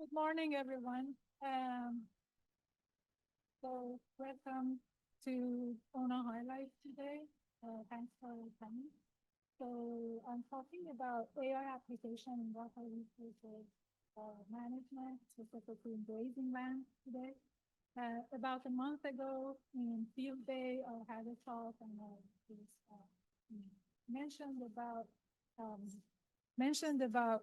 Good morning, everyone. Welcome to Ona Highlight today. Thanks for coming. I'm talking about AI application in water resources management, specifically in grazing land today. About a month ago in Field Day, I had a talk and I was mentioned about um, mentioned about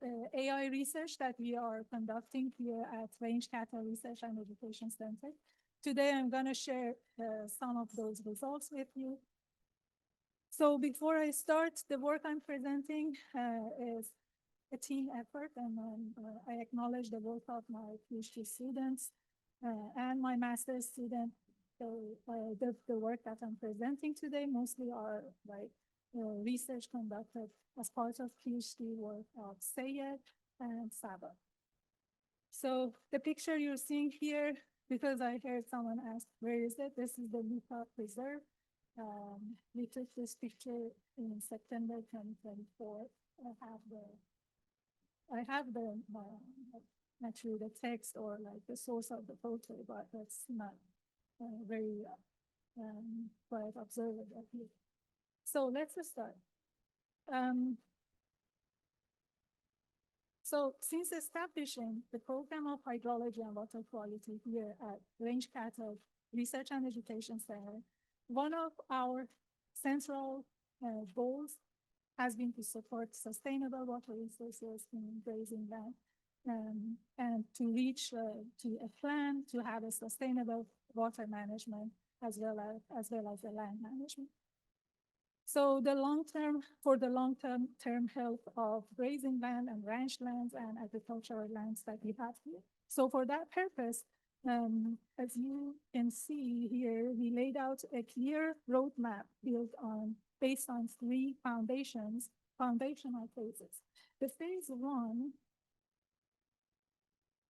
the AI research that we are conducting here at Range Cattle Research and Education Center. Today, I'm going to share some of those results with you. So before I start, the work I'm presenting is a team effort, and I acknowledge the work of my PhD students and my master's student. So the work that I'm presenting today mostly are like research conducted as part of PhD work of Sayed and Saba. So the picture you're seeing here, because I heard someone ask, where is it? This is the Lupa Preserve. We took this picture in September 2024. I have the actually the text or like the source of the photo, but that's not very quite observable here. So let's start. So since establishing the program of hydrology and water quality here at Range Cattle Research and Education Center, one of our central goals has been to support sustainable water resources in grazing land and to reach to a plan to have a sustainable water management as well as the land management. So for the long-term health of grazing land and ranch lands and agricultural lands that we have here. So for that purpose, as you can see here, we laid out a clear roadmap based on three foundational phases. The phase one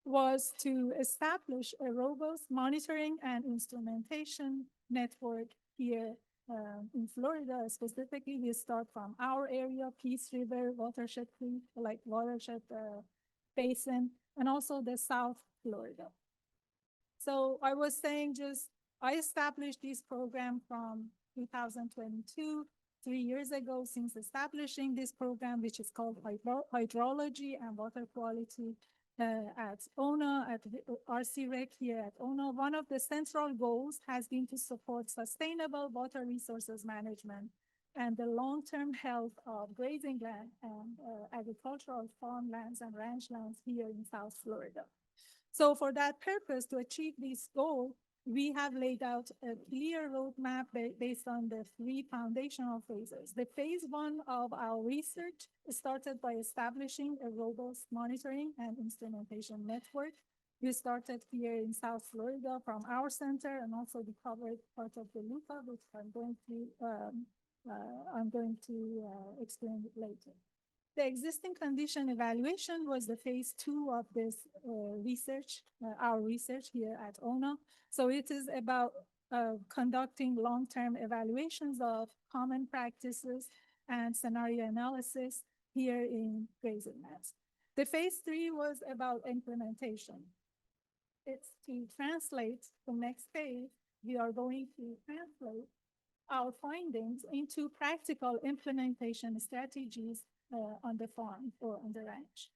was to establish a robust monitoring and instrumentation network here in Florida. Specifically, we start from our area, Peace River, watershed basin, and also the South Florida. So I was saying I established this program from 2022, 3 years ago since establishing this program, which is called hydrology and water quality at Ona, at RC-REC here at Ona. One of the central goals has been to support sustainable water resources management and the long-term health of grazing land and agricultural farmlands and ranch lands here in South Florida. So for that purpose, to achieve this goal, we have laid out a clear roadmap based on the three foundational phases. The phase one of our research started by establishing a robust monitoring and instrumentation network. We started here in South Florida from our center, and also we covered part of the Lupa, which I'm going to explain later. The existing condition evaluation was the phase two of this our research here at ONA. So it is about conducting long-term evaluations of common practices and scenario analysis here in grazing lands. The phase three was about implementation. It's to translate the next phase. We are going to translate our findings into practical implementation strategies on the farm or on the ranch.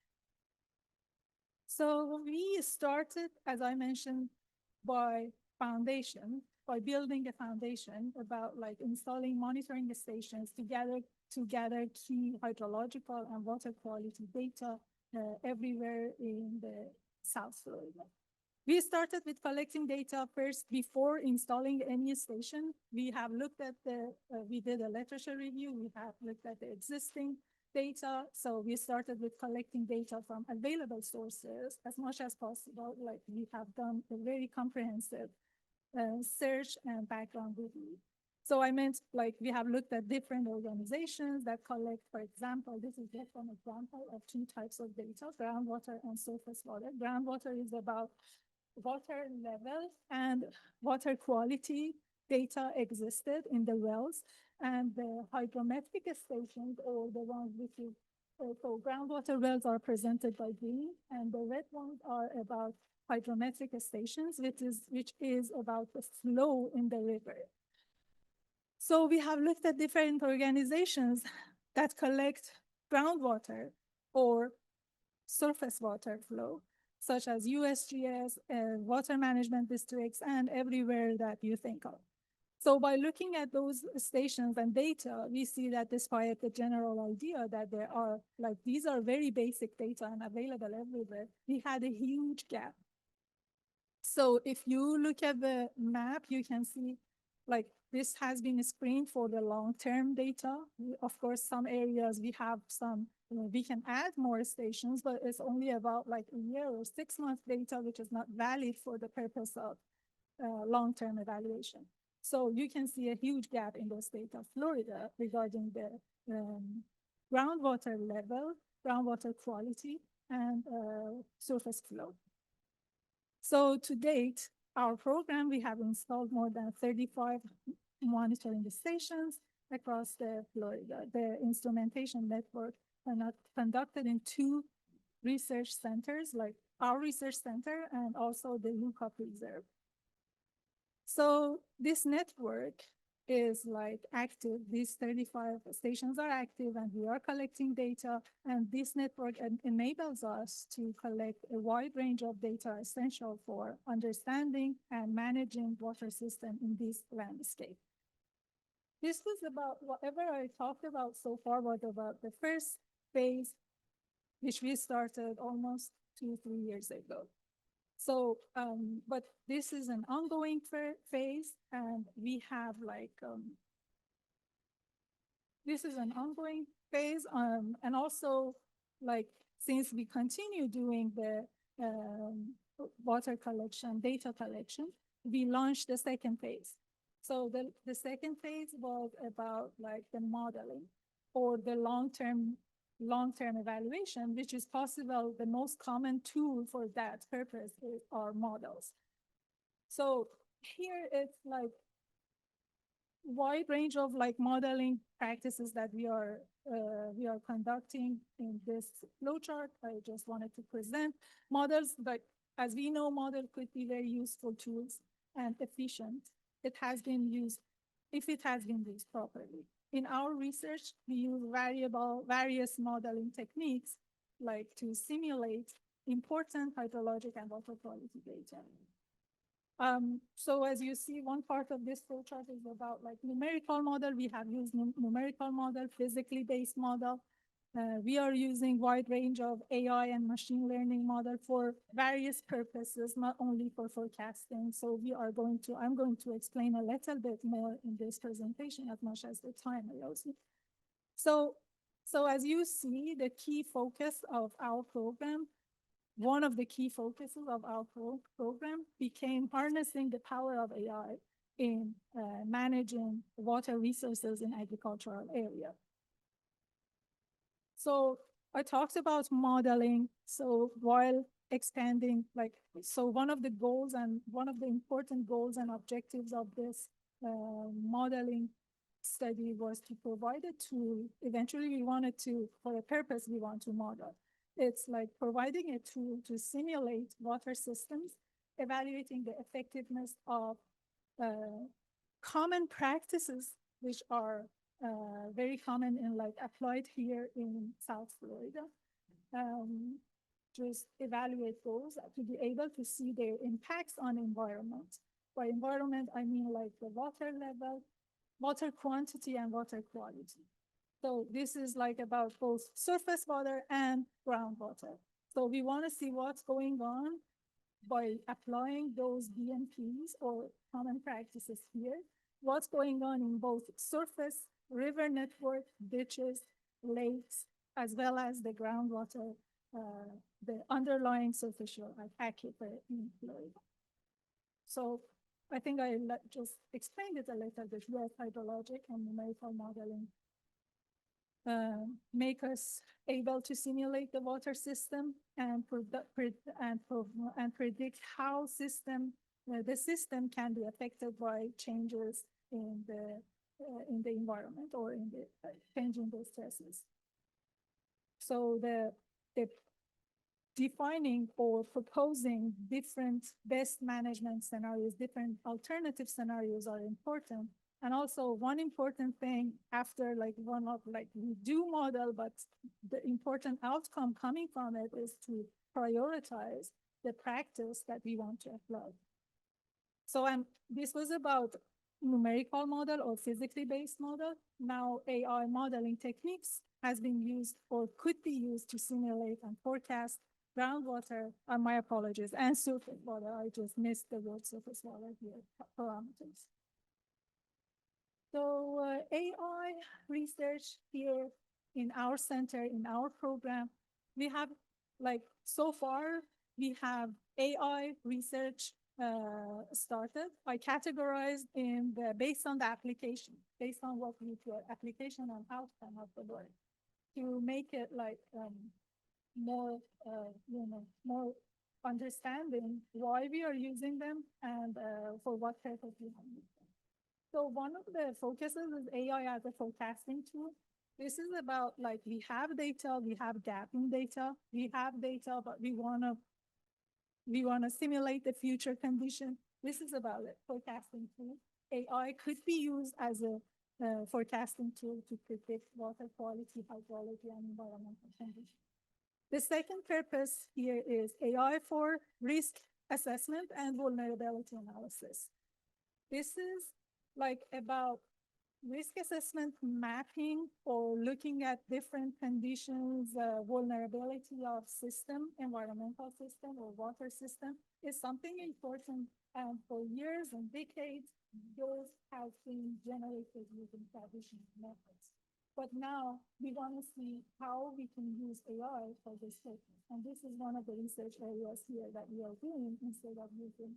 So we started, as I mentioned, by building a foundation about like installing monitoring stations to gather key hydrological and water quality data everywhere in the South Florida. We started with collecting data first before installing any station. We have looked at we did a literature review. We have looked at the existing data. So we started with collecting data from available sources as much as possible. Like we have done a very comprehensive search and background review. So I meant like we have looked at different organizations that collect, for example, this is just an example of two types of data, groundwater and surface water. Groundwater is about water level and water quality data existed in the wells, and the hydrometric stations, or the ones which is So groundwater wells are presented by green, and the red ones are about hydrometric stations, which is about the flow in the river. So we have looked at different organizations that collect groundwater or surface water flow, such as USGS, water management districts, and everywhere that you think of. So by looking at those stations and data, we see that despite the general idea that there are, like, these are very basic data and available everywhere, we had a huge gap. So if you look at the map, you can see, like, this has been screened for the long-term data. Of course, some areas we have some, we can add more stations, but it's only about like a year or 6 month data, which is not valid for the purpose of long-term evaluation. So you can see a huge gap in the state of Florida regarding the groundwater level, groundwater quality, and surface flow. So to date, our program, we have installed more than 35 monitoring stations across the Florida. The instrumentation network conducted in 2 research centers, like our research center and also the Lookup Reserve. So this network is like active. These 35 stations are active and we are collecting data, and this network enables us to collect a wide range of data essential for understanding and managing water system in this landscape. This was about whatever I talked about so far was about the first phase, which we started almost 2-3 years ago. So, but this is an ongoing phase, and we have like, this is an ongoing phase, and also, like, since we continue doing the water collection, data collection, we launched the second phase. So the second phase was about like the modeling or the long-term evaluation, which is possible. The most common tool for that purpose are models. So here it's like wide range of like modeling practices that we are conducting in this flowchart. I just wanted to present models, but as we know, model could be very useful tools and efficient. It has been used, if it has been used properly. In our research, we use various modeling techniques, like to simulate important hydrologic and water quality data. So as you see, one part of this flowchart is about like numerical model. We have used numerical model, physically based model. We are using wide range of AI and machine learning model for various purposes, not only for forecasting. So I'm going to explain a little bit more in this presentation as much as the time allows me. So as you see, the key focus of our program, one of the key focuses of our program became harnessing the power of AI in managing water resources in agricultural area. So I talked about modeling. So while expanding, so one of the goals and one of the important goals and objectives of this modeling study was to provide a tool. Eventually we wanted to, for a purpose, we want to model. It's like providing a tool to simulate water systems, evaluating the effectiveness of common practices, which are very common and like applied here in South Florida. Just evaluate those to be able to see their impacts on environment. By environment, I mean like the water level, water quantity, and water quality. So this is like about both surface water and groundwater. So we want to see what's going on by applying those DMPs or common practices here. What's going on in both surface, river network, ditches, lakes, as well as the groundwater, the underlying superficial aquifer in Florida. So I think I just explained it a little bit. Yes, hydrologic and numerical modeling make us able to simulate the water system and predict how the system can be affected by changes in the environment or in the changing the stresses. So the defining or proposing different best management scenarios, different alternative scenarios are important. And also one important thing after like one of like we do model, but the important outcome coming from it is to prioritize the practice that we want to apply. So this was about numerical model or physically based model. Now AI modeling techniques has been used or could be used to simulate and forecast groundwater, my apologies, and surface water. I just missed the word surface water here, parameters. So AI research here in our center, in our program, we have like so far, we have AI research started. I categorized in the based on the application, based on what we do, application and outcome of the work, to make it like more, more understanding why we are using them and for what purpose we have used them. So one of the focuses is AI as a forecasting tool. This is about like we have data, we have gap in data, we have data, but we wanna simulate the future condition. This is about it, forecasting tool. AI could be used as a forecasting tool to predict water quality, hydrology, and environmental conditions. The second purpose here is AI for risk assessment and vulnerability analysis. This is like about risk assessment mapping or looking at different conditions, vulnerability of system, environmental system or water system is something important. And for years and decades, those have been generated using traditional methods. But now we want to see how we can use AI for this purpose. And this is one of the research areas here that we are doing instead of using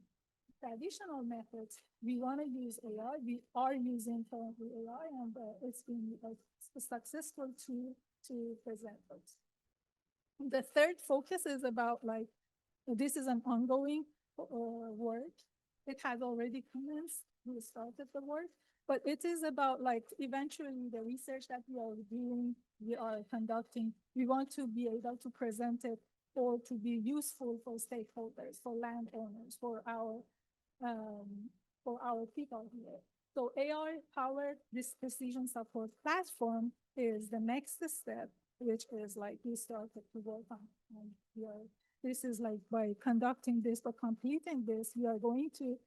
traditional methods. We want to use AI. We are using currently AI, and it's been a successful tool to present those. The third focus is about like, this is an ongoing work. It has already commenced. We started the work. But it is about like eventually the research that we are doing, we are conducting, we want to be able to present it or to be useful for stakeholders, for landowners, for our people here. So AI-powered this decision support platform is the next step, which is like we started to work on. And this is like by conducting this, by completing this, we are going to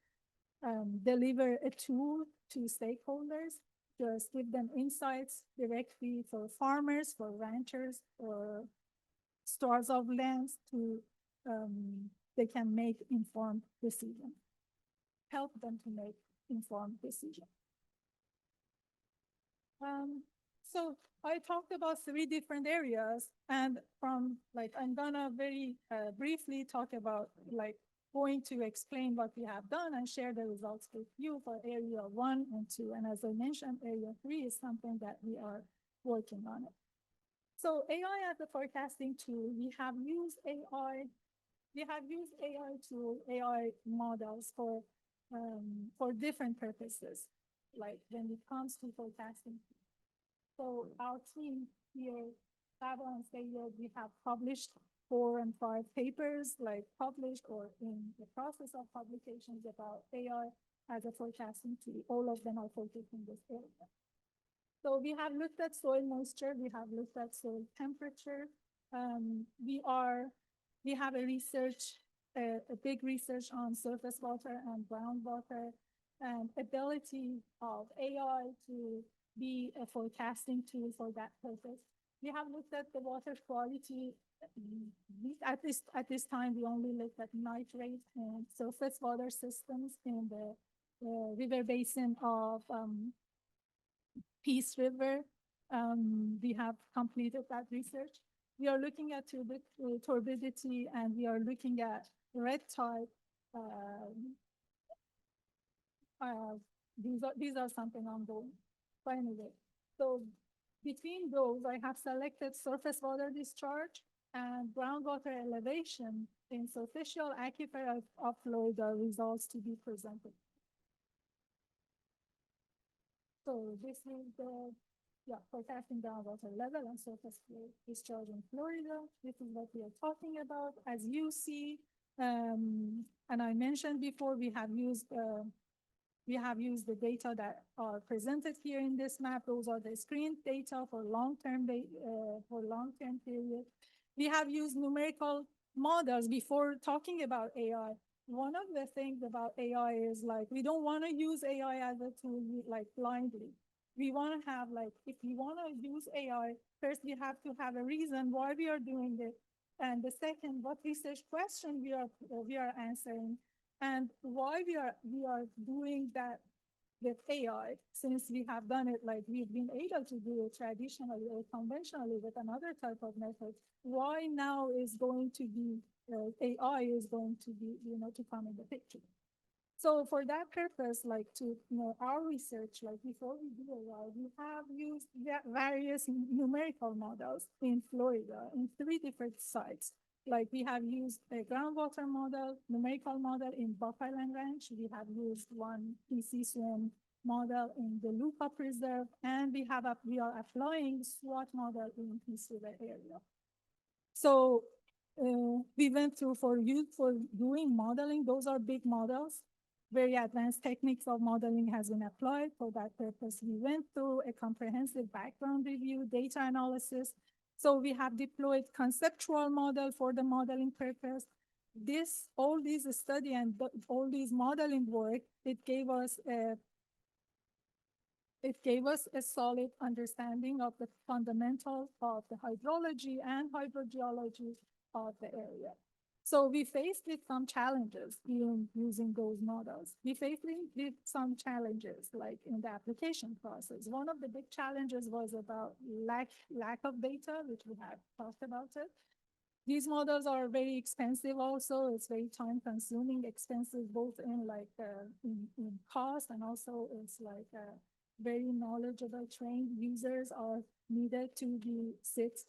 deliver a tool to stakeholders, just give them insights directly for farmers, for ranchers, or stewards of lands to they can make informed decisions, help them to make informed decisions. So I talked about 3 different areas, and from like I'm gonna very briefly talk about like going to explain what we have done and share the results with you for area 1 and 2. And as I mentioned, area 3 is something that we are working on it. So AI as a forecasting tool, we have used AI tool, AI models for different purposes, like when it comes to forecasting. So our team here, Sabo and Sayed, we have published 4 and 5 papers, like published or in the process of publications about AI as a forecasting tool. All of them are focused in this area. So we have looked at soil moisture, we have looked at soil temperature. We have a big research on surface water and groundwater, and ability of AI to be a forecasting tool for that purpose. We have looked at the water quality. At this time, we only looked at nitrate and surface water systems in the river basin of Peace River. We have completed that research. We are looking at turbidity, and we are looking at red tide. These are something ongoing. But anyway, so between those, I have selected surface water discharge and groundwater elevation in superficial aquifer upload the results to be presented. So this is the forecasting groundwater level and surface flow discharge in Florida. This is what we are talking about. As you see, and I mentioned before, we have used the data that are presented here in this map. Those are the screen data for long-term period. We have used numerical models before talking about AI. One of the things about AI is like, we don't want to use AI as a tool like blindly. We want to have like, if we want to use AI, first we have to have a reason why we are doing it. And the second, what research question we are answering, and why we are doing that with AI, since we have done it, like we've been able to do it traditionally or conventionally with another type of method. Why now is going to be, AI is going to be, to come in the picture. So for that purpose, like to, our research, like before we do AI, we have used various numerical models in Florida in 3 different sites. Like we have used a groundwater model, numerical model in Buck Island Ranch. We have used one PC swim model in the Luca Preserve, and we are applying SWOT model in Peace River area. So we went through for doing modeling. Those are big models. Very advanced techniques of modeling has been applied. For that purpose, we went through a comprehensive background review, data analysis. So we have deployed conceptual model for the modeling purpose. All these study and all these modeling work, it gave us a solid understanding of the fundamentals of the hydrology and hydrogeology of the area. So we faced with some challenges in using those models. We faced with some challenges, like in the application process. One of the big challenges was about lack of data, which we have talked about it. These models are very expensive also. It's very time consuming, expensive, both in in cost, and also it's like very knowledgeable, trained users are needed to sit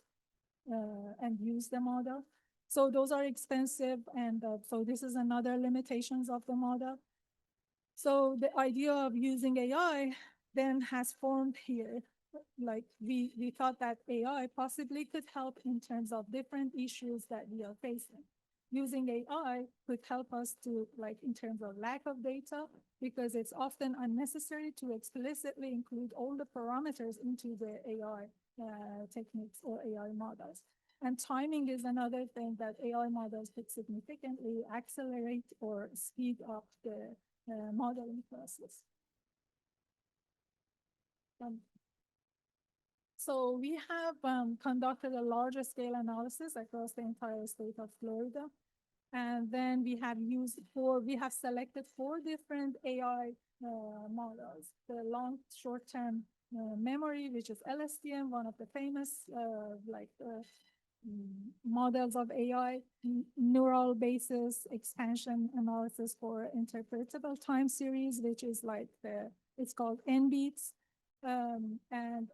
and use the model. So those are expensive, and so this is another limitations of the model. So the idea of using AI then has formed here. Like we thought that AI possibly could help in terms of different issues that we are facing. Using AI could help us to, like, in terms of lack of data, because it's often unnecessary to explicitly include all the parameters into the AI techniques or AI models. And timing is another thing that AI models could significantly accelerate or speed up the modeling process. So we have conducted a larger scale analysis across the entire state of Florida. And then we have selected 4 different AI models. The long short-term memory, which is LSTM, one of the famous models of AI, neural basis expansion analysis for interpretable time series, which is it's called NBEATS, and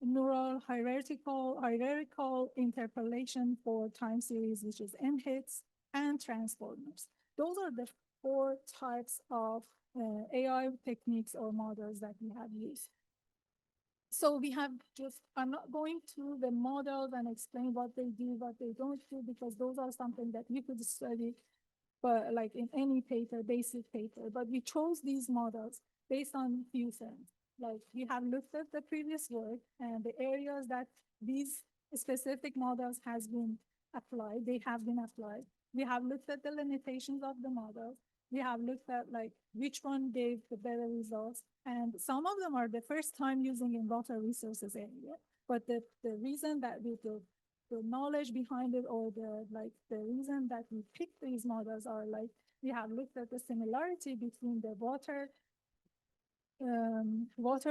neural hierarchical interpolation for time series, which is NHITS, and transformers. Those are the 4 types of AI techniques or models that we have used. So we have I'm not going through the models and explain what they do, what they don't do, because those are something that you could study, but like in any paper, basic paper. But we chose these models based on few things. Like we have looked at the previous work and the areas that these specific models has been applied, they have been applied. We have looked at the limitations of the models. We have looked at like which one gave the better results. And some of them are the first time using in water resources area. But the reason that the knowledge behind it, or the reason that we picked these models are like, we have looked at the similarity between the water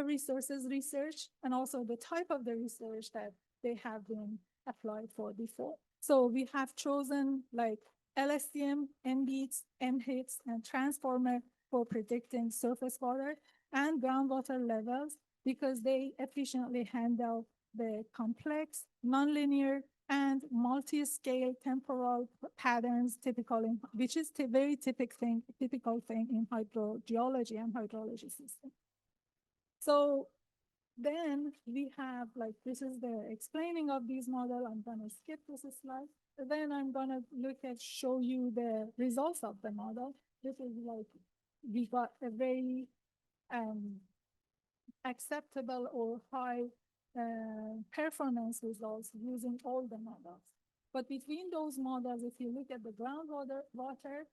resources research and also the type of the research that they have been applied for before. So we have chosen like LSTM, NBEATS, NHITS, and transformer for predicting surface water and groundwater levels, because they efficiently handle the complex, nonlinear, and multi-scale temporal patterns which is a very typical thing in hydrogeology and hydrology system. So Then we have like, this is the explaining of these model. I'm gonna skip this slide. Then I'm gonna show you the results of the model. This is like, we got a very acceptable or high performance results using all the models. But between those models, if you look at the water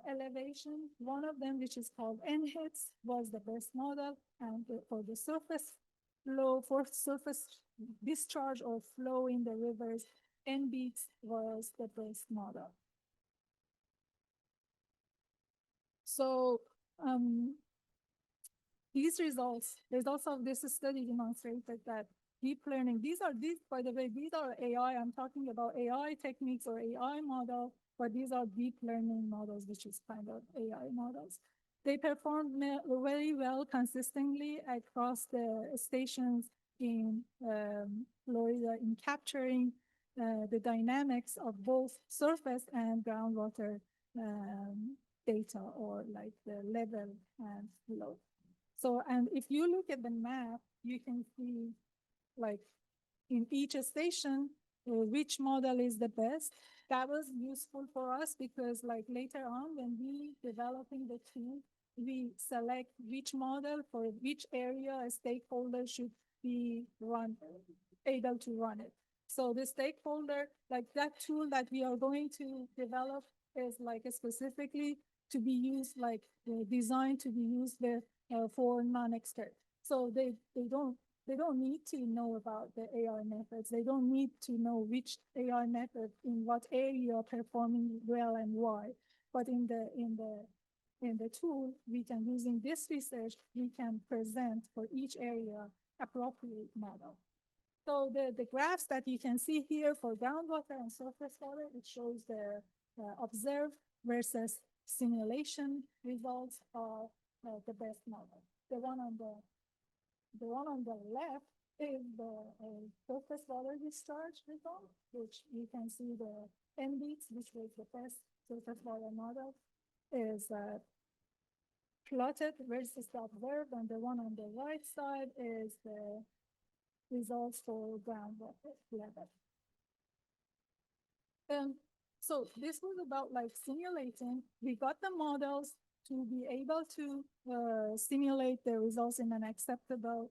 elevation, one of them, which is called NHITS, was the best model. And for the surface flow, for surface discharge or flow in the rivers, NBEATS was the best model. So these results of this study demonstrated that deep learning, by the way, these are AI. I'm talking about AI techniques or AI model, but these are deep learning models, which is kind of AI models. They performed very well consistently across the stations in Florida in capturing the dynamics of both surface and groundwater data, or like the level and flow. So, and if you look at the map, you can see like in each station, which model is the best. That was useful for us because like later on when we developing the tool, we select which model for which area a stakeholder should be able to run it. So the stakeholder, like that tool that we are going to develop is like specifically to be used, like designed to be used for non-expert. So they don't need to know about the AI methods. They don't need to know which AI method in what area performing well and why. But in the tool, we can, using this research, we can present for each area appropriate model. So the graphs that you can see here for groundwater and surface water, it shows the observed versus simulation results of the best model. The one on the left is the surface water discharge result, which you can see the NBEATS, which was the best surface water model, is plotted versus the observed, and the one on the right side is the results for groundwater level. So this was about like simulating. We got the models to be able to simulate the results in an acceptable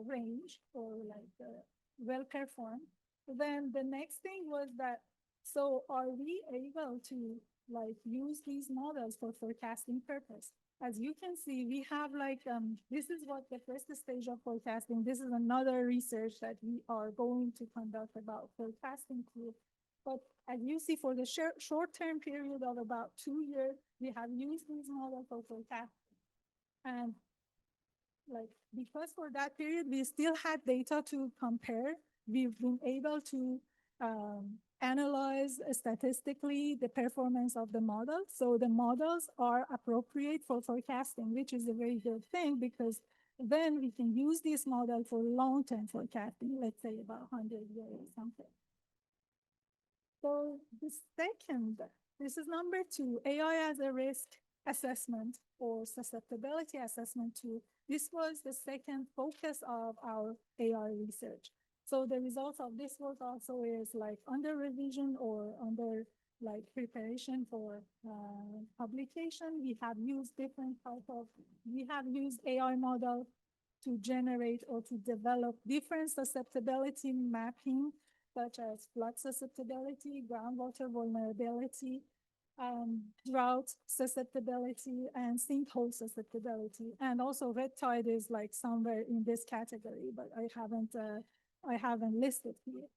range, or like well performed. Then the next thing was that, so are we able to like use these models for forecasting purpose? As you can see, we have like, this is what the first stage of forecasting. This is another research that we are going to conduct about forecasting tool. But as you see, for the short-term period of about 2 years, we have used these models for forecasting. And like, because for that period, we still had data to compare, we've been able to analyze statistically the performance of the model. So the models are appropriate for forecasting, which is a very good thing, because then we can use this model for long-term forecasting, let's say about 100 years or something. So the second, this is number 2, AI as a risk assessment or susceptibility assessment tool. This was the second focus of our AI research. So the results of this work also is like under revision or under like preparation for publication. We have used AI model to generate or to develop different susceptibility mapping, such as flood susceptibility, groundwater vulnerability, drought susceptibility, and sinkhole susceptibility. And also red tide is like somewhere in this category, but I haven't listed here.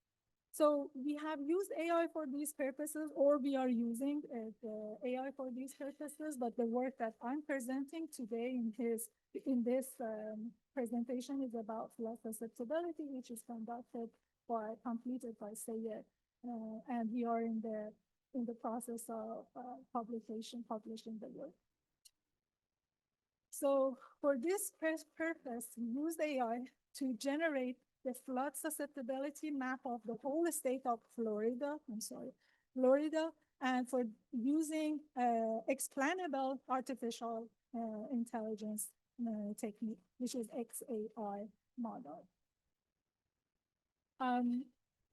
So we have used AI for these purposes, or we are using the AI for these purposes, but the work that I'm presenting today in this presentation is about flood susceptibility, which is completed by Sayed, and we are in the process of publishing the work. So for this purpose, we use AI to generate the flood susceptibility map of the whole state of Florida, and for using explainable artificial intelligence technique, which is XAI. model.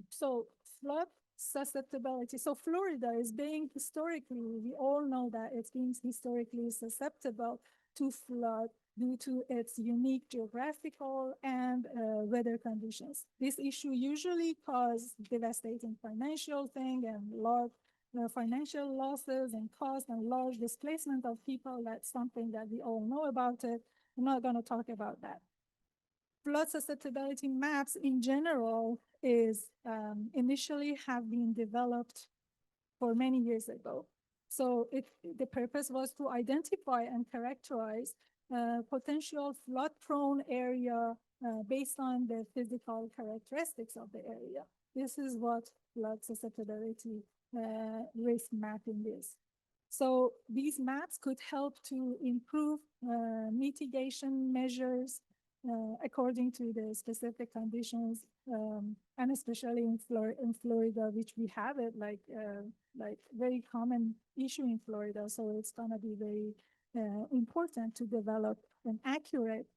So flood susceptibility. So Florida is being historically, we all know that it's being historically susceptible to flood due to its unique geographical and weather conditions. This issue usually causes devastating financial thing and large financial losses and cost and large displacement of people. That's something that we all know about it. I'm not going to talk about that. Flood susceptibility maps in general is initially have been developed for many years ago. So the purpose was to identify and characterize potential flood-prone area based on the physical characteristics of the area. This is what flood susceptibility risk mapping is. So these maps could help to improve mitigation measures according to the specific conditions, and especially in Florida, which we have it like very common issue in Florida. So it's going to be very important to develop an accurate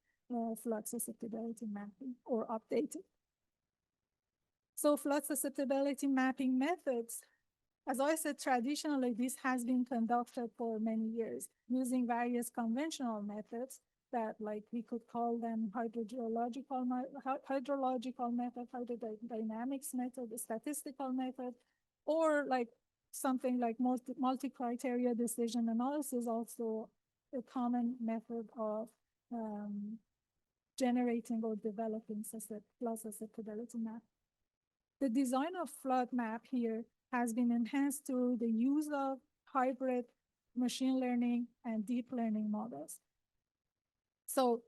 flood susceptibility mapping or update it. So flood susceptibility mapping methods, as I said, traditionally, this has been conducted for many years using various conventional methods that, like, we could call them hydrological method, hydrodynamics method, statistical method, or like something like multi-criteria decision analysis, also a common method of generating or developing flood susceptibility map. The design of flood map here has been enhanced through the use of hybrid machine learning and deep learning models. So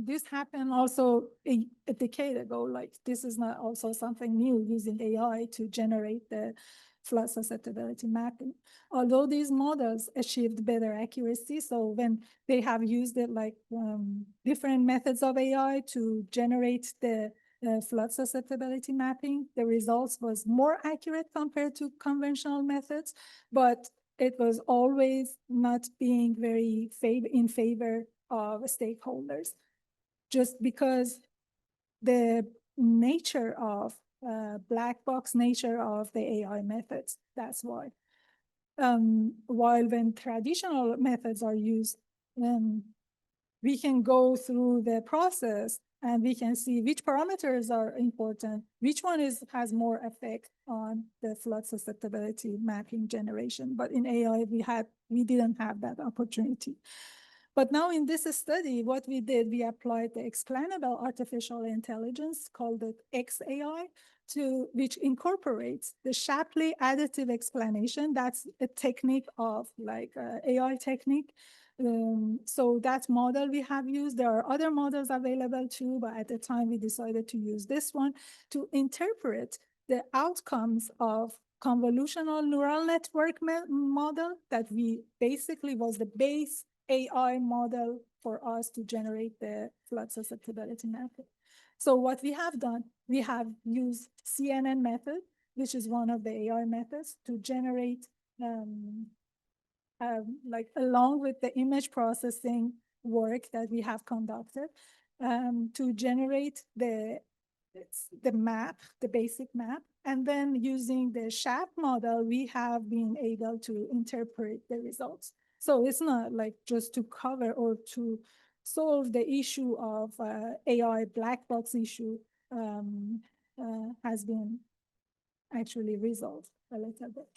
this happened also a decade ago. Like, this is not also something new, using AI to generate the flood susceptibility mapping. Although these models achieved better accuracy, so when they have used it, like different methods of AI to generate the flood susceptibility mapping, the results was more accurate compared to conventional methods, but it was always not being very in favor of stakeholders, just because the nature of black box nature of the AI methods. That's why. While when traditional methods are used, we can go through the process and we can see which parameters are important, which one has more effect on the flood susceptibility mapping generation. But in AI, we didn't have that opportunity. But now in this study, what we did, we applied the explainable artificial intelligence called the XAI, which incorporates the Shapley additive explanation. That's a technique of like AI technique. So that model we have used. There are other models available too, but at the time we decided to use this one to interpret the outcomes of convolutional neural network model that we basically was the base AI model for us to generate the flood susceptibility method. So what we have done, we have used CNN method, which is one of the AI methods, to generate like along with the image processing work that we have conducted, to generate the map, the basic map. And then using the SHAP model, we have been able to interpret the results. So it's not like just to cover or to solve the issue of AI black box issue, has been actually resolved a little bit.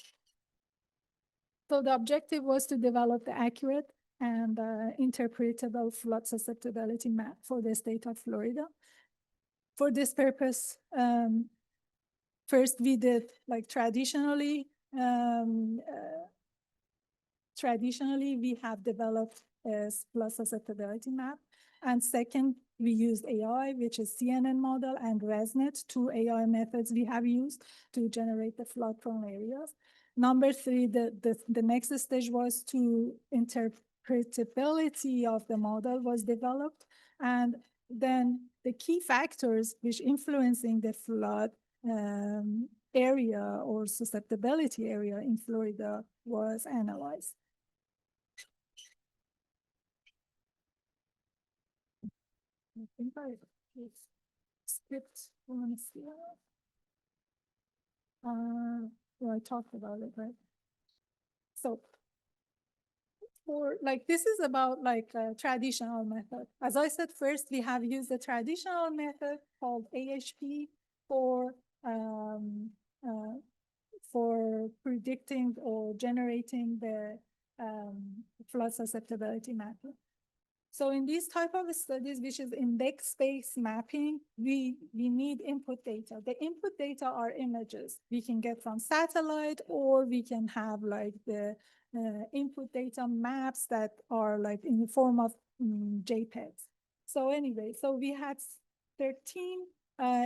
So the objective was to develop the accurate and interpretable flood susceptibility map for the state of Florida. For this purpose, first we did like traditionally we have developed a flood susceptibility map. And second, we used AI, which is CNN model, and ResNet, two AI methods we have used to generate the flood prone areas. Number three, the next stage was to interpretability of the model was developed. And then the key factors which influencing the flood area or susceptibility area in Florida was analyzed. I think this script on here. Well, I talked about it, right? So for like, this is about like a traditional method. As I said, first, we have used the traditional method called AHP for um, uh, for predicting or generating the flood susceptibility mapping. So in these type of studies, which is index-based mapping, we need input data. The input data are images we can get from satellite, or we can have like the input data maps that are like in the form of JPEGs. So anyway, so we had 13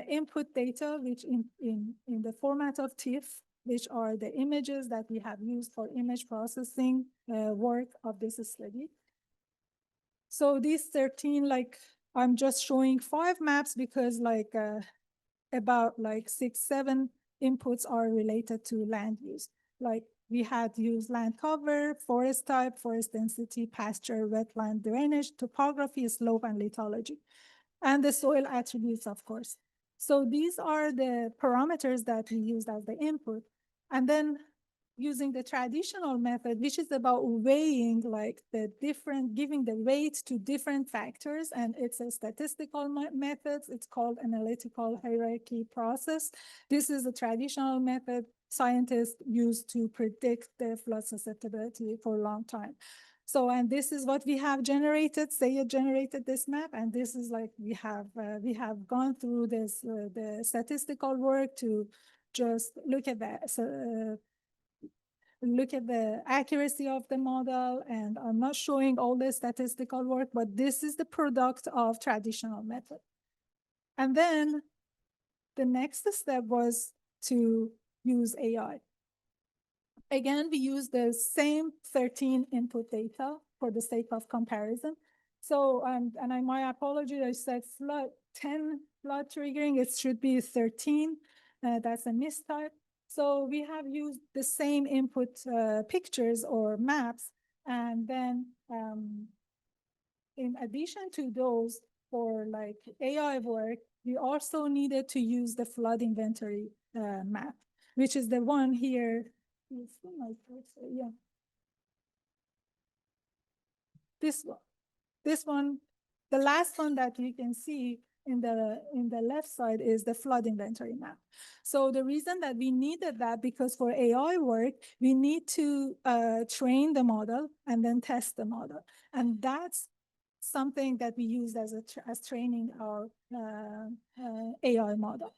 input data, which in the format of TIFF, which are the images that we have used for image processing work of this study. So these 13, like, I'm just showing 5 maps because like about like 6, 7 inputs are related to land use. Like we had used land cover, forest type, forest density, pasture, wetland drainage, topography, slope, and lithology, and the soil attributes, of course. So these are the parameters that we used as the input. And then using the traditional method, which is about weighing like the different, giving the weight to different factors, and it's a statistical method. It's called analytical hierarchy process. This is a traditional method scientists use to predict the flood susceptibility for a long time. So, and this is what we have generated. Say it generated this map, and this is like we have gone through this the statistical work to just look at that. So, look at the accuracy of the model, and I'm not showing all the statistical work, but this is the product of traditional method. And then the next step was to use AI. Again, we use the same 13 input data for the sake of comparison. So, my apology, I said 10 flood triggering, it should be 13. That's a mistype. So we have used the same input pictures or maps, and then in addition to those, for like AI work, we also needed to use the flood inventory map, which is the one here. Yeah, this one. This one, the last one that you can see in the left side is the flood inventory map. So the reason that we needed that, because for AI work, we need to train the model and then test the model. And that's something that we use as training our AI model.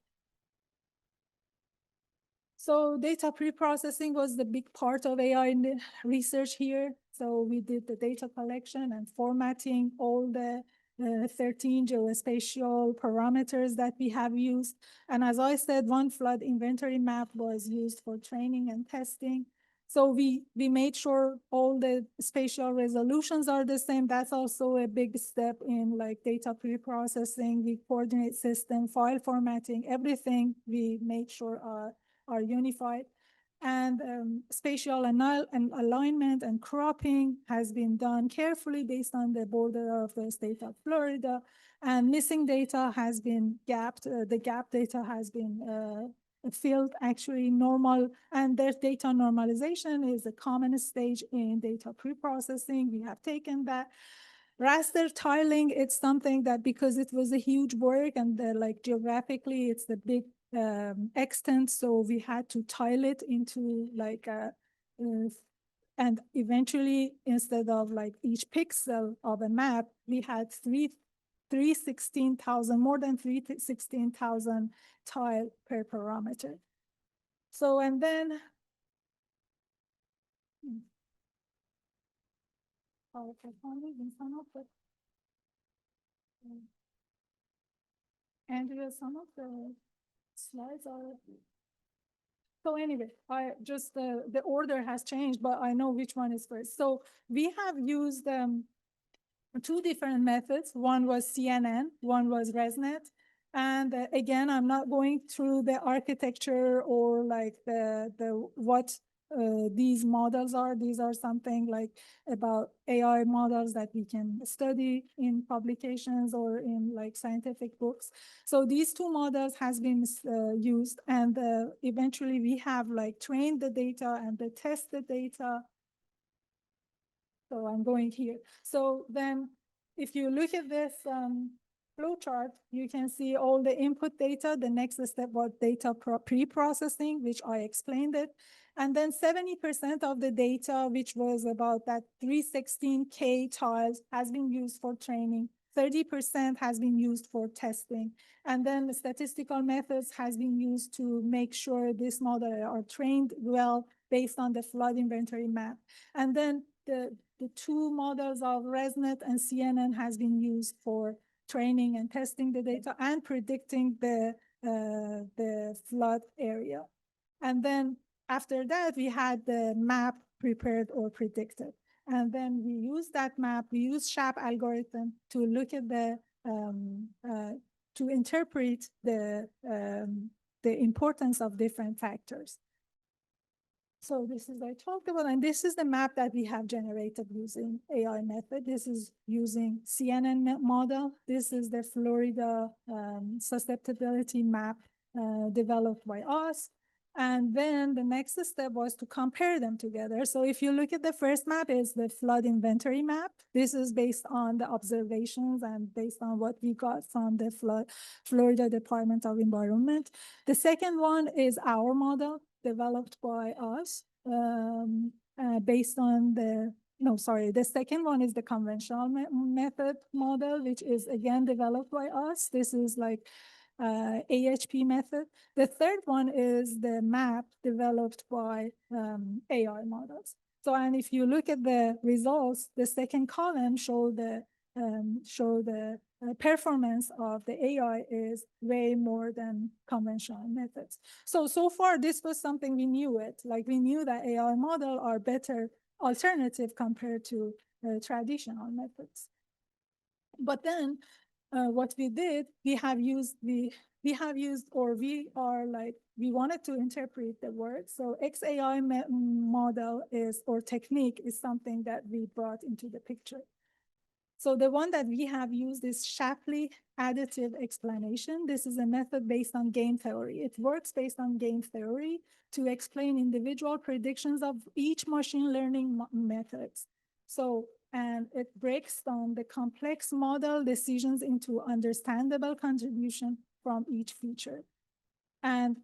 So data pre-processing was the big part of AI in the research here. So we did the data collection and formatting all the 13 geospatial parameters that we have used. And as I said, one flood inventory map was used for training and testing. So we made sure all the spatial resolutions are the same. That's also a big step in like data pre-processing, the coordinate system, file formatting, everything we made sure are unified. And spatial alignment and cropping has been done carefully based on the border of the state of Florida. And missing data has been gapped. The gap data has been filled actually normal. And their data normalization is a common stage in data pre-processing. We have taken that. Raster tiling, it's something that because it was a huge work and like geographically, it's the big extent. So we had to tile it into like and eventually instead of like each pixel of a map, we had 316,000, more than 316,000 tile per parameter. So, and then, Andrea, some of the slides are. So anyway, I just the order has changed, but I know which one is first. So we have used 2 different methods. One was CNN, one was ResNet. And again, I'm not going through the architecture or like the what these models are. These are something like about AI models that we can study in publications or in like scientific books. So these two models has been used, and eventually we have like trained the data and the test the data. So I'm going here. So then if you look at this flow chart, you can see all the input data. The next step was data pre-processing, which I explained it. And then 70% of the data, which was about that 316K tiles, has been used for training. 30% has been used for testing. And then the statistical methods has been used to make sure this model are trained well based on the flood inventory map. And then the two models of ResNet and CNN has been used for training and testing the data and predicting the flood area. And then after that, we had the map prepared or predicted. And then we use that map, we use SHAP algorithm to look at to interpret the importance of different factors. So this is I talked about, and this is the map that we have generated using AI method. This is using CNN model. This is the Florida susceptibility map developed by us. And then the next step was to compare them together. So if you look at the first map is the flood inventory map. This is based on the observations and based on what we got from the Florida Department of Environment. The second one is our model developed by us based on the second one is the conventional method model, which is again developed by us. This is like AHP method. The third one is the map developed by AI models. So, and if you look at the results, the second column show the performance of the AI is way more than conventional methods. So far, this was something we knew it. Like we knew that AI model are better alternative compared to traditional methods. But then what we did, we wanted to interpret the word. So XAI model is, or technique is something that we brought into the picture. So the one that we have used is Shapley additive explanation. This is a method based on game theory. It works based on game theory to explain individual predictions of each machine learning methods. So, and it breaks down the complex model decisions into understandable contribution from each feature. And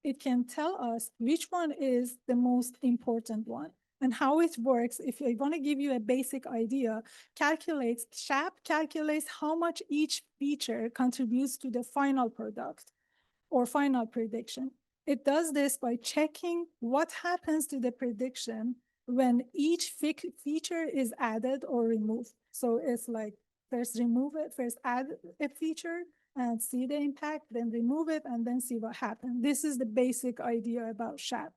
it can tell us which one is the most important one. And how it works, if I want to give you a basic idea, SHAP calculates how much each feature contributes to the final product or final prediction. It does this by checking what happens to the prediction when each feature is added or removed. So it's like first remove it, first add a feature and see the impact, then remove it, and then see what happened. This is the basic idea about SHAP.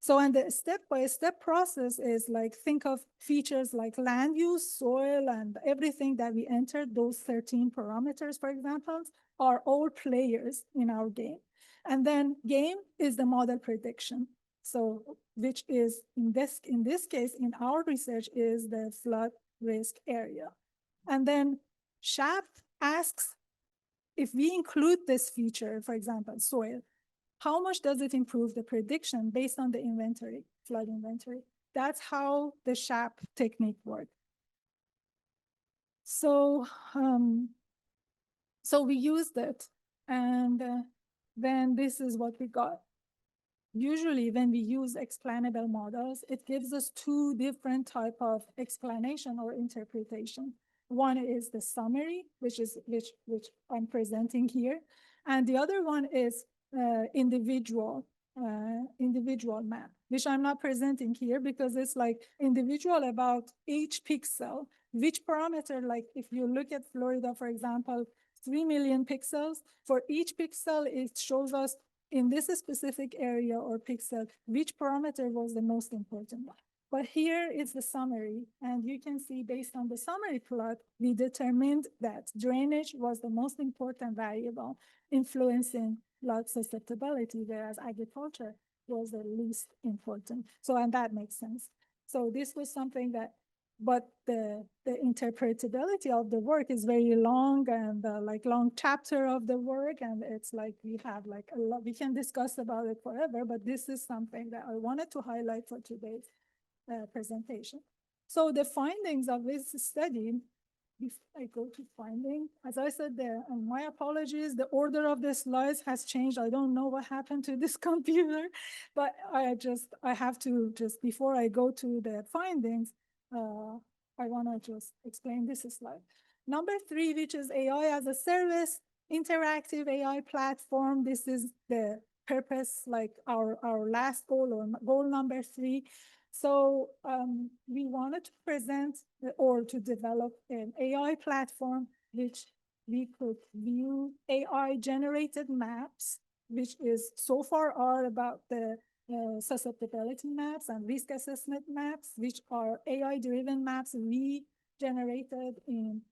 So, and the step-by-step process is like, think of features like land use, soil, and everything that we entered, those 13 parameters, for example, are all players in our game. And then game is the model prediction. So, which is in this case, in our research, is the flood risk area. And then SHAP asks, if we include this feature, for example, soil, how much does it improve the prediction based on the inventory, flood inventory? That's how the SHAP technique works. So, so we used it, and then this is what we got. Usually when we use explainable models, it gives us two different type of explanation or interpretation. One is the summary, which I'm presenting here. And the other one is individual map, which I'm not presenting here because it's like individual about each pixel, which parameter, like if you look at Florida, for example, 3 million pixels, for each pixel, it shows us in this specific area or pixel, which parameter was the most important one. But here is the summary, and you can see based on the summary plot, we determined that drainage was the most important variable influencing flood susceptibility, whereas agriculture was the least important. So, and that makes sense. So this was something that, but the interpretability of the work is very long and like long chapter of the work. And it's like, we have like a lot, we can discuss about it forever, but this is something that I wanted to highlight for today's presentation. So the findings of this study, if I go to finding, as I said there, and my apologies, the order of the slides has changed. I don't know what happened to this computer, but I have to just, before I go to the findings, I wanna just explain this slide. Number 3, which is AI as a service, interactive AI platform. This is the purpose, like our last goal, or goal number 3. So we wanted to present or to develop an AI platform which we could view AI generated maps, which is so far are about the susceptibility maps and risk assessment maps, which are AI driven maps we generated in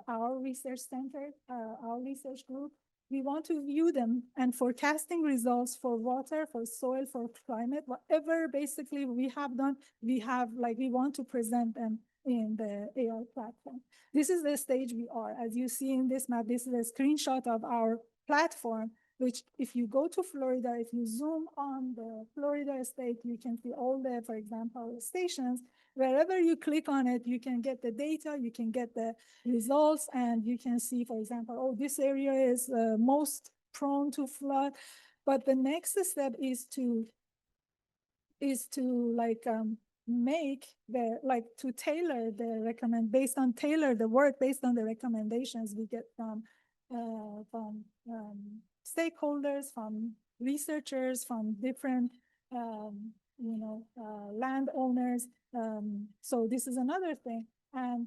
our research center, our research group. We want to view them and forecasting results for water, for soil, for climate, whatever basically we have done, we want to present them in the AI platform. This is the stage we are. As you see in this map, this is a screenshot of our platform, which if you go to Florida, if you zoom on the Florida state, you can see all the, for example, stations. Wherever you click on it, you can get the data, you can get the results, and you can see, for example, oh, this area is most prone to flood. But the next step is to make the, to tailor the tailor the work based on the recommendations we get from stakeholders, from researchers, from different landowners. So this is another thing. And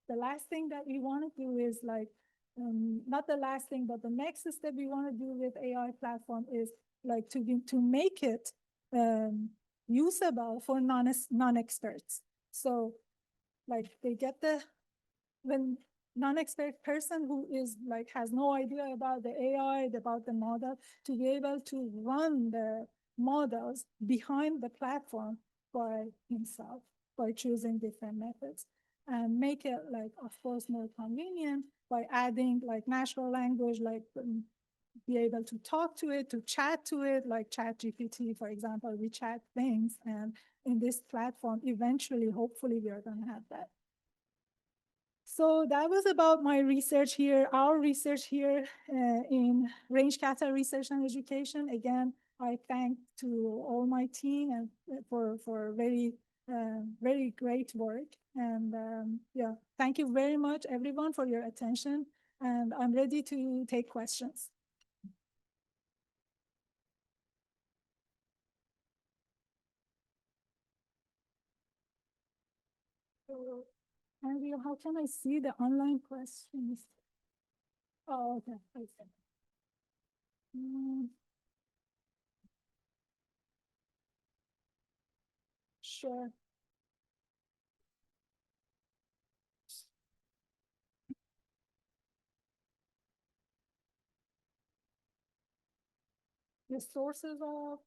the last thing that we want to do is not the last thing, but the next step we want to do with AI platform is to make it usable for non-experts. So they get when non-expert person who is has no idea about the AI, about the model, to be able to run the models behind the platform by himself, by choosing different methods, and make it of course more convenient by adding natural language, be able to talk to it, to chat to it, like ChatGPT, for example. We chat things, and in this platform, eventually, hopefully, we are going to have that. So that was about my research here, our research here in Range Cattle Research and Education. Again, I thank to all my team and for very very great work. And yeah, thank you very much, everyone, for your attention. And I'm ready to take questions. Andrea, how can I see the online questions? Oh, okay. Sure. The sources of.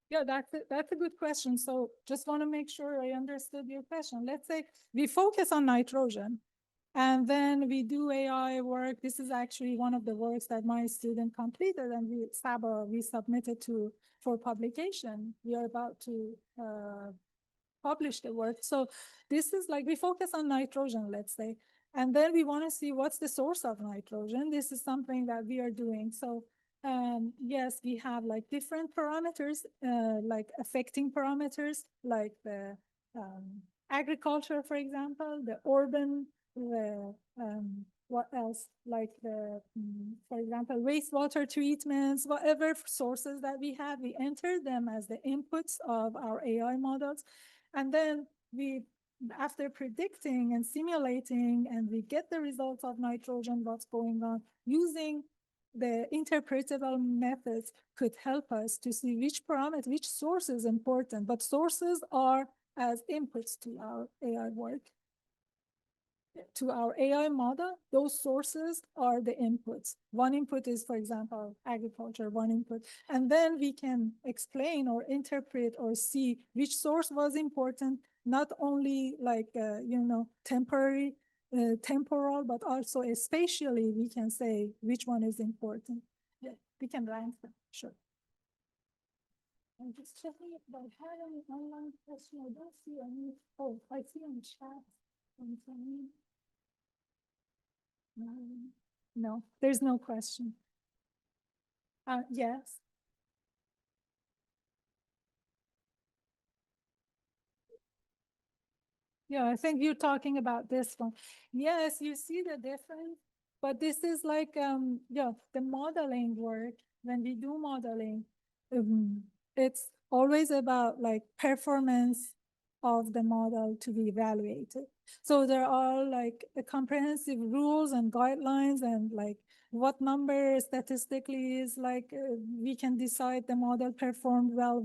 Yeah, that's a good question. So just want to make sure I understood your question. Let's say we focus on nitrogen and then we do AI work. This is actually one of the works that my student completed, and we submitted for publication. We are about to publish the work. So this is we focus on nitrogen, let's say, and then we want to see what's the source of nitrogen. This is something that we are doing. So yes, we have different parameters, affecting parameters, like the agriculture, for example, the urban, the what else, for example, wastewater treatments, whatever sources that we have, we enter them as the inputs of our AI models. And then after predicting and simulating, and we get the results of nitrogen, what's going on, using the interpretable methods could help us to see which parameter, which source is important, but sources are as inputs to our AI work. to our AI model, those sources are the inputs. One input is, for example, agriculture, one input. And then we can explain or interpret or see which source was important, not only like, temporary, temporal, but also spatially, we can say which one is important. Yeah, we can rank them, sure. I'm just checking if I had any online question. I don't see any. Oh, I see on chat. No, there's no question. Yes. Yeah, I think you're talking about this one. Yes, you see the difference, but this is like, yeah, the modeling work. When we do modeling, um, it's always about like performance of the model to be evaluated. So there are like a comprehensive rules and guidelines, and like what number statistically is like, we can decide the model performed well,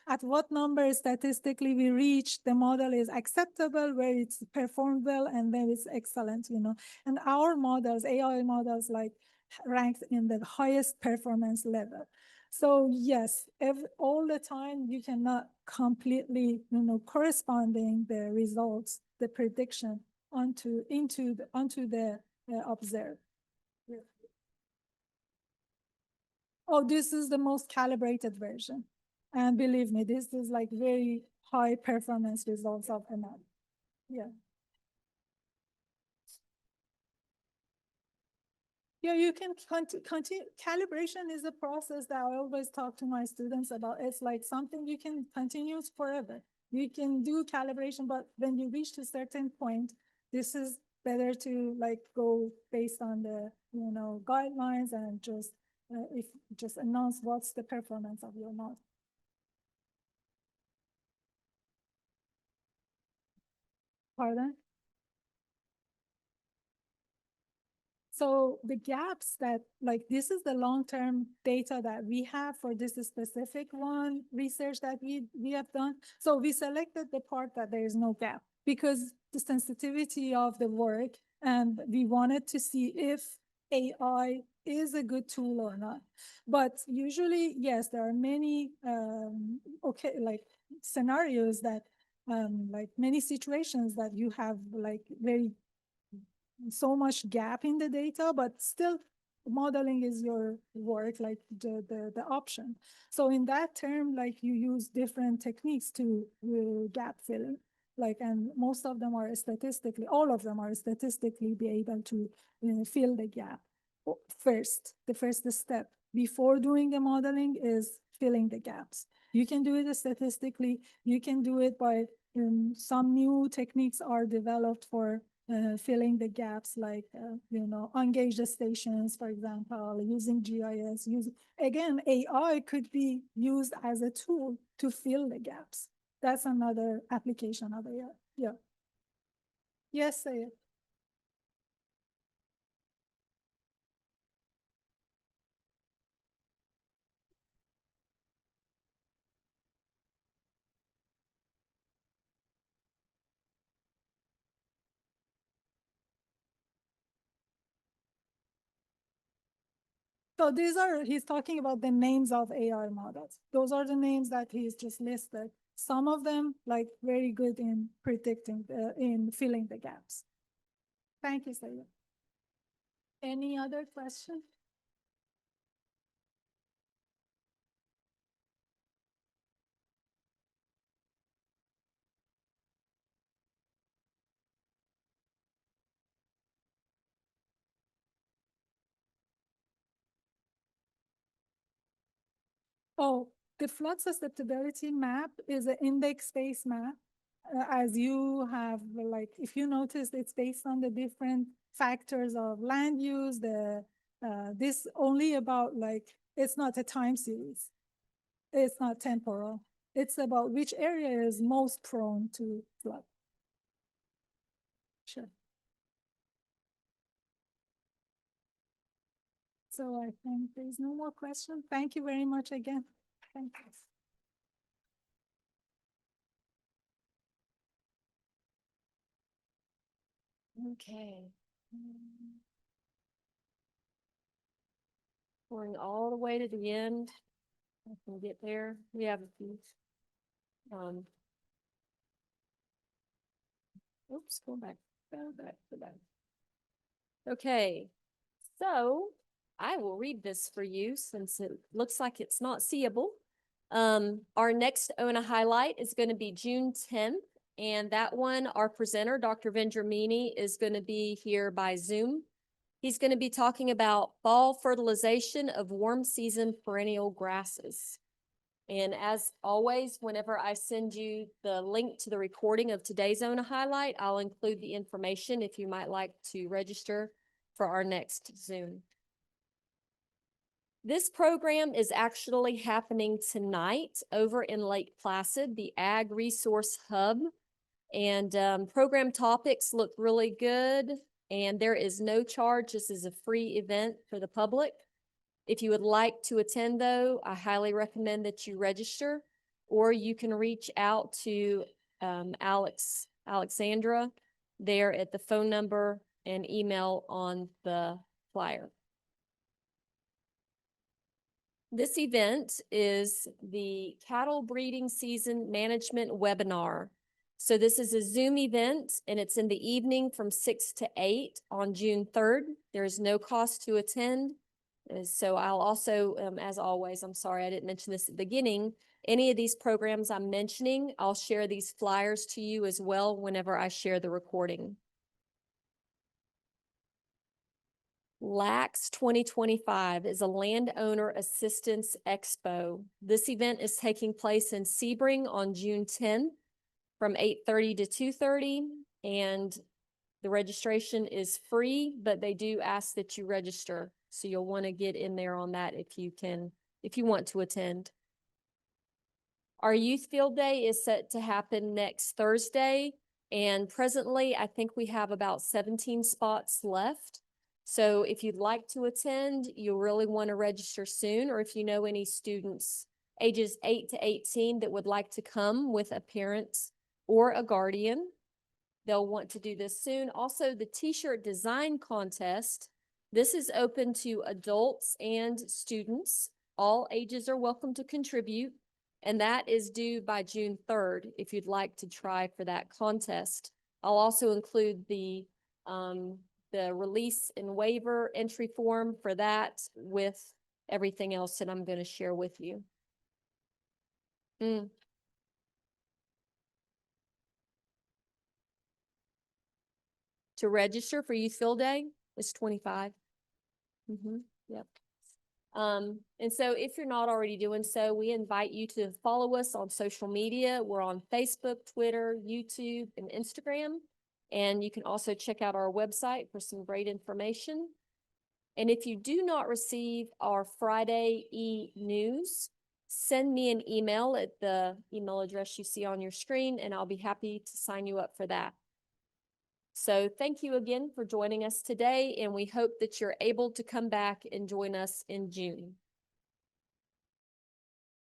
at what number statistically we reach the model is acceptable, where it's performed well, and then it's excellent, and our models, AI models, like ranked in the highest performance level. So yes, all the time you cannot completely, corresponding the results, the prediction onto the observed. Yeah. Oh, this is the most calibrated version. And believe me, this is like very high performance results of ML. Yeah. Yeah, you can continue. Calibration is a process that I always talk to my students about. It's like something you can continue forever. You can do calibration, but when you reach a certain point, this is better to like go based on the, guidelines, and if just announce what's the performance of your model. Pardon? So the gaps that, like, this is the long-term data that we have for this specific one research that we have done. So we selected the part that there is no gap because the sensitivity of the work, and we wanted to see if AI is a good tool or not. But usually, yes, there are many, like scenarios that, like many situations that you have like very so much gap in the data, but still modeling is your work, like the option. So in that term, like you use different techniques to gap filling, like, and most of them are statistically, all of them are statistically be able to fill the gap. First, the first step before doing the modeling is filling the gaps. You can do it statistically. You can do it by some new techniques are developed for filling the gaps, like, engage the stations, for example, using GIS. Again, AI could be used as a tool to fill the gaps. That's another application of AI. Yeah. Yes, say it. So he's talking about the names of AI models. Those are the names that he's just listed. Some of them, like, very good in predicting, in filling the gaps. Thank you, Sayed. Any other question? Oh, the flood susceptibility map is an index-based map. As you have, like, if you notice, it's based on the different factors of land use. This only about, like, it's not a time series. It's not temporal. It's about which area is most prone to flood. Sure. So I think there's no more question. Thank you very much again. Thank you. Okay. Going all the way to the end. I can get there. We have a few. Oops, go back. Okay, so I will read this for you since it looks like it's not seeable. Our next ONA highlight is going to be June 10th, and that one, our presenter, Dr. Vendramini, is going to be here by Zoom. He's going to be talking about fall fertilization of warm season perennial grasses. And as always, whenever I send you the link to the recording of today's ONA highlight, I'll include the information if you might like to register for our next Zoom. This program is actually happening tonight over in Lake Placid, the Ag Resource Hub. And program topics look really good. And there is no charge. This is a free event for the public. If you would like to attend, though, I highly recommend that you register, or you can reach out to Alexandra there at the phone number and email on the flyer. This event is the Cattle Breeding Season Management Webinar. So this is a Zoom event, and it's in the evening from 6 to 8 on June 3rd. There is no cost to attend. So I'll also, as always, I'm sorry I didn't mention this at the beginning, any of these programs I'm mentioning, I'll share these flyers to you as well whenever I share the recording. LAX 2025 is a Landowner Assistance Expo. This event is taking place in Sebring on June 10th from 8:30 to 2:30, and the registration is free, but they do ask that you register. So you'll want to get in there on that if you want to attend. Our youth field day is set to happen next Thursday. And presently, I think we have about 17 spots left. So if you'd like to attend, you'll really want to register soon. Or if you know any students ages 8 to 18 that would like to come with a parent or a guardian, they'll want to do this soon. Also, the t-shirt design contest, this is open to adults and students. All ages are welcome to contribute, and that is due by June 3rd if you'd like to try for that contest. I'll also include the release and waiver entry form for that with everything else that I'm going to share with you. To register for Youth Field Day is $25. Yep. And so if you're not already doing so, we invite you to follow us on social media. We're on Facebook, Twitter, YouTube, and Instagram. And you can also check out our website for some great information. And if you do not receive our Friday e-news, send me an email at the email address you see on your screen, and I'll be happy to sign you up for that. So thank you again for joining us today, and we hope that you're able to come back and join us in June.